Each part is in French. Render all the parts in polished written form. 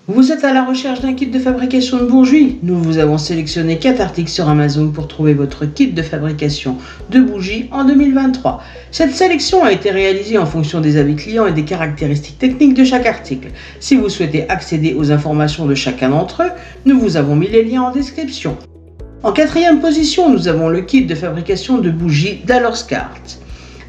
Vous êtes à la recherche d'un kit de fabrication de bougies? Nous vous avons sélectionné 4 articles sur Amazon pour trouver votre kit de fabrication de bougies en 2023. Cette sélection a été réalisée en fonction des avis clients et des caractéristiques techniques de chaque article. Si vous souhaitez accéder aux informations de chacun d'entre eux, nous vous avons mis les liens en description. En 4e position, nous avons le kit de fabrication de bougies Daloscart.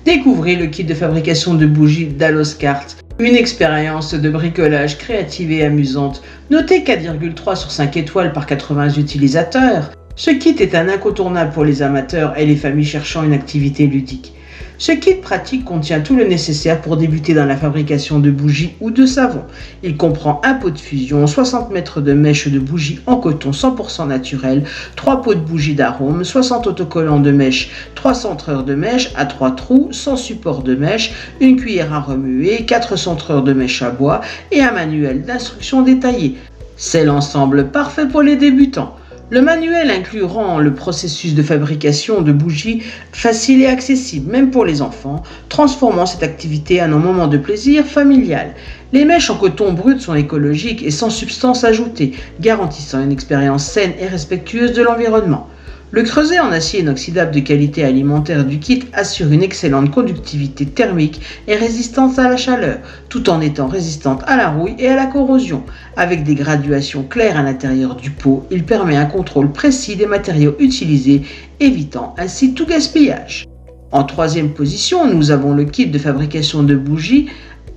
Découvrez le kit de fabrication de bougies Daloscart. Une expérience de bricolage créative et amusante, notée 4,3 sur 5 étoiles par 80 utilisateurs. Ce kit est un incontournable pour les amateurs et les familles cherchant une activité ludique. Ce kit pratique contient tout le nécessaire pour débuter dans la fabrication de bougies ou de savon. Il comprend un pot de fusion, 60 mètres de mèches de bougies en coton 100% naturel, 3 pots de bougies d'arôme, 60 autocollants de mèches, 3 centreurs de mèches à 3 trous, sans support de mèches, une cuillère à remuer, 4 centreurs de mèches à bois et un manuel d'instructions détaillé. C'est l'ensemble parfait pour les débutants. Le manuel inclura le processus de fabrication de bougies facile et accessible, même pour les enfants, transformant cette activité en un moment de plaisir familial. Les mèches en coton brut sont écologiques et sans substance ajoutée, garantissant une expérience saine et respectueuse de l'environnement. Le creuset en acier inoxydable de qualité alimentaire du kit assure une excellente conductivité thermique et résistance à la chaleur, tout en étant résistante à la rouille et à la corrosion. Avec des graduations claires à l'intérieur du pot, il permet un contrôle précis des matériaux utilisés, évitant ainsi tout gaspillage. En 3e position, nous avons le kit de fabrication de bougies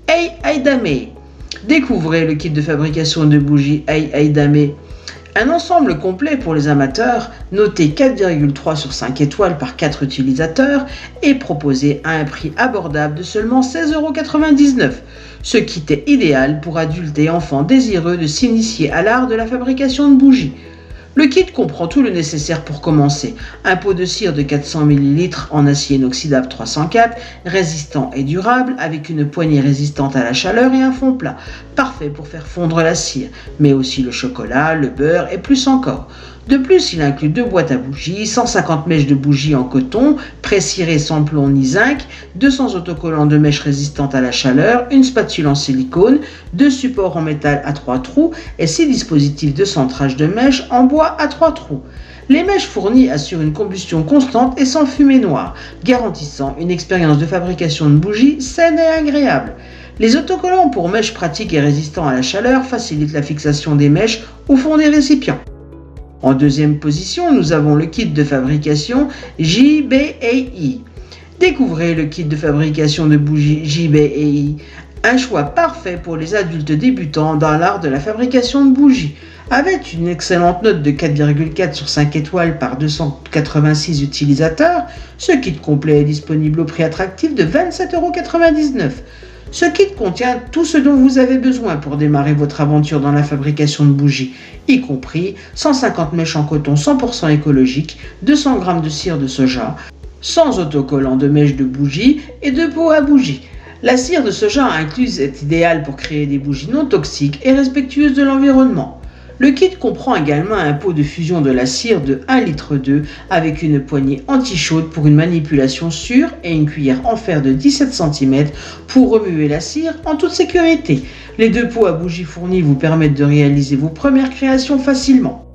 Aidame. Découvrez le kit de fabrication de bougies Aidame. Un ensemble complet pour les amateurs, noté 4,3 sur 5 étoiles par 4 utilisateurs, est proposé à un prix abordable de seulement 16,99 €. Ce kit est idéal pour adultes et enfants désireux de s'initier à l'art de la fabrication de bougies. Le kit comprend tout le nécessaire pour commencer. Un pot de cire de 400 ml en acier inoxydable 304, résistant et durable, avec une poignée résistante à la chaleur et un fond plat. Parfait pour faire fondre la cire, mais aussi le chocolat, le beurre et plus encore. De plus, il inclut 2 boîtes à bougies, 150 mèches de bougies en coton, pré-cirées sans plomb ni zinc, 200 autocollants de mèches résistantes à la chaleur, une spatule en silicone, 2 supports en métal à 3 trous et 6 dispositifs de centrage de mèches en bois à 3 trous. Les mèches fournies assurent une combustion constante et sans fumée noire, garantissant une expérience de fabrication de bougies saine et agréable. Les autocollants pour mèches pratiques et résistants à la chaleur facilitent la fixation des mèches au fond des récipients. En 2e position, nous avons le kit de fabrication JBAI. Découvrez le kit de fabrication de bougies JBAI, un choix parfait pour les adultes débutants dans l'art de la fabrication de bougies. Avec une excellente note de 4,4 sur 5 étoiles par 286 utilisateurs, ce kit complet est disponible au prix attractif de 27,99 €. Ce kit contient tout ce dont vous avez besoin pour démarrer votre aventure dans la fabrication de bougies, y compris 150 mèches en coton 100% écologique, 200 g de cire de soja, 100 autocollants de mèches de bougies et 2 pots à bougies. La cire de soja incluse est idéale pour créer des bougies non toxiques et respectueuses de l'environnement. Le kit comprend également un pot de fusion de la cire de 1,2 litre avec une poignée anti-chaude pour une manipulation sûre et une cuillère en fer de 17 cm pour remuer la cire en toute sécurité. Les 2 pots à bougies fournis vous permettent de réaliser vos premières créations facilement.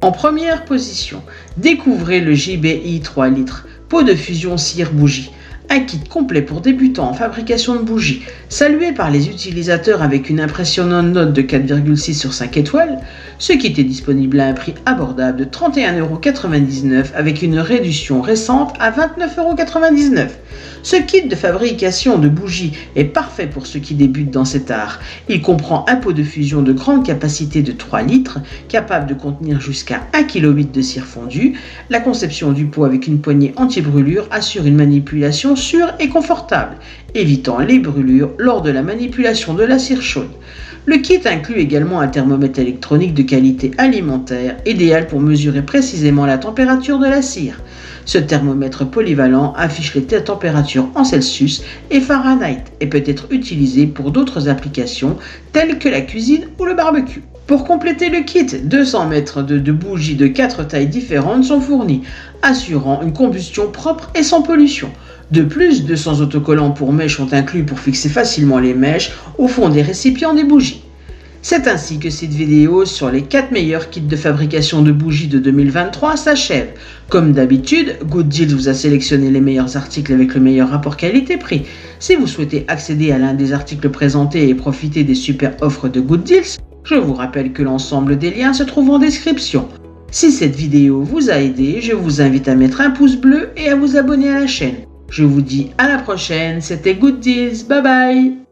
En 1re position, découvrez le JBI 3 litres, pot de fusion cire bougie. Un kit complet pour débutants en fabrication de bougies, salué par les utilisateurs avec une impressionnante note de 4,6 sur 5 étoiles. Ce kit est disponible à un prix abordable de 31,99 € avec une réduction récente à 29,99 €. Ce kit de fabrication de bougies est parfait pour ceux qui débutent dans cet art. Il comprend un pot de fusion de grande capacité de 3 litres, capable de contenir jusqu'à 1,8 kg de cire fondue. La conception du pot avec une poignée anti-brûlure assure une manipulation sûre et confortable, évitant les brûlures lors de la manipulation de la cire chaude. Le kit inclut également un thermomètre électronique de qualité alimentaire, idéal pour mesurer précisément la température de la cire. Ce thermomètre polyvalent affiche les températures en Celsius et Fahrenheit et peut être utilisé pour d'autres applications telles que la cuisine ou le barbecue. Pour compléter le kit, 200 mètres de bougies de 4 tailles différentes sont fournis, assurant une combustion propre et sans pollution. De plus, 200 autocollants pour mèches sont inclus pour fixer facilement les mèches au fond des récipients des bougies. C'est ainsi que cette vidéo sur les 4 meilleurs kits de fabrication de bougies de 2023 s'achève. Comme d'habitude, Good Deals vous a sélectionné les meilleurs articles avec le meilleur rapport qualité-prix. Si vous souhaitez accéder à l'un des articles présentés et profiter des super offres de Good Deals, je vous rappelle que l'ensemble des liens se trouve en description. Si cette vidéo vous a aidé, je vous invite à mettre un pouce bleu et à vous abonner à la chaîne. Je vous dis à la prochaine, c'était Good Deals, bye bye!